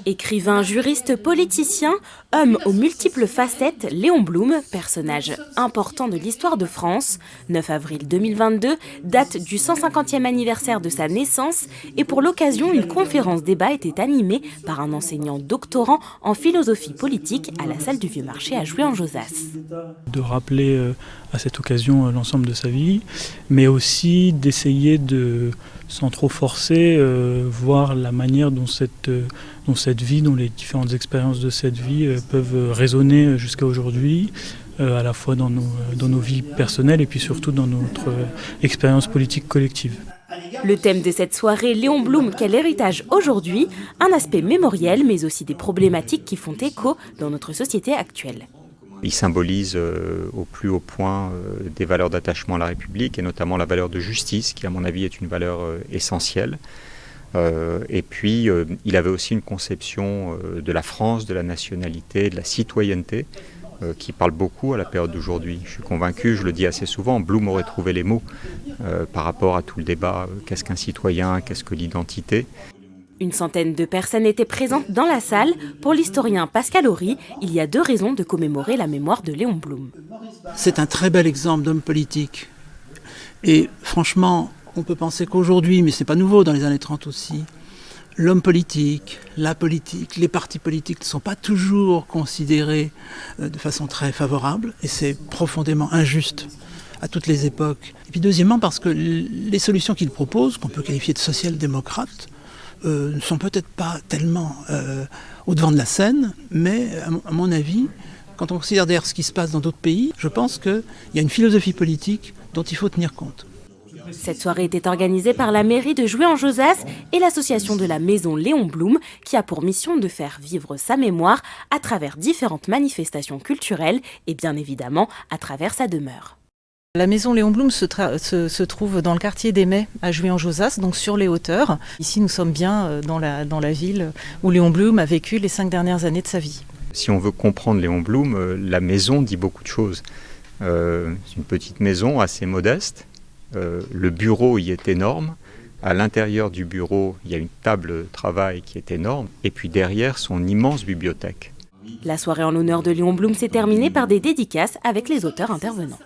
Écrivain, juriste, politicien, homme aux multiples facettes, Léon Blum, personnage important de l'histoire de France, 9 avril 2022, date du 150e anniversaire de sa naissance, et pour l'occasion, une conférence-débat était animée par un enseignant doctorant en philosophie politique à la salle du Vieux-Marché à Jouy-en-Josas. De rappeler à cette occasion l'ensemble de sa vie, mais aussi d'essayer de, sans trop forcer, voir la manière dont cette vie, dont les différentes expériences de cette vie peuvent résonner jusqu'à aujourd'hui, à la fois dans nos vies personnelles et puis surtout dans notre expérience politique collective. Le thème de cette soirée, Léon Blum, quel héritage aujourd'hui? Un aspect mémoriel, mais aussi des problématiques qui font écho dans notre société actuelle. Il symbolise au plus haut point des valeurs d'attachement à la République et notamment la valeur de justice qui à mon avis est une valeur essentielle. Et puis il avait aussi une conception de la France, de la nationalité, de la citoyenneté qui parle beaucoup à la période d'aujourd'hui. Je suis convaincu, je le dis assez souvent, Blum aurait trouvé les mots par rapport à tout le débat, qu'est-ce qu'un citoyen, qu'est-ce que l'identité. Une centaine de personnes étaient présentes dans la salle. Pour l'historien Pascal Horry, il y a 2 raisons de commémorer la mémoire de Léon Blum. C'est un très bel exemple d'homme politique. Et franchement, on peut penser qu'aujourd'hui, mais ce n'est pas nouveau, dans les années 30 aussi, l'homme politique, la politique, les partis politiques ne sont pas toujours considérés de façon très favorable. Et c'est profondément injuste à toutes les époques. Et puis deuxièmement, parce que les solutions qu'il propose, qu'on peut qualifier de social-démocrates, ne sont peut-être pas tellement au devant de la scène, mais à mon avis, quand on considère d'ailleurs ce qui se passe dans d'autres pays, je pense qu'il y a une philosophie politique dont il faut tenir compte. Cette soirée était organisée par la mairie de Jouy-en-Josas et l'association de la maison Léon Blum, qui a pour mission de faire vivre sa mémoire à travers différentes manifestations culturelles et bien évidemment à travers sa demeure. La maison Léon Blum se trouve dans le quartier des Mets, à Jouy-en-Josas, donc sur les hauteurs. Ici, nous sommes bien dans la ville où Léon Blum a vécu les 5 dernières années de sa vie. Si on veut comprendre Léon Blum, la maison dit beaucoup de choses. C'est une petite maison assez modeste. Le bureau y est énorme. À l'intérieur du bureau, il y a une table de travail qui est énorme. Et puis derrière, son immense bibliothèque. La soirée en l'honneur de Léon Blum s'est terminée par des dédicaces avec les auteurs intervenants.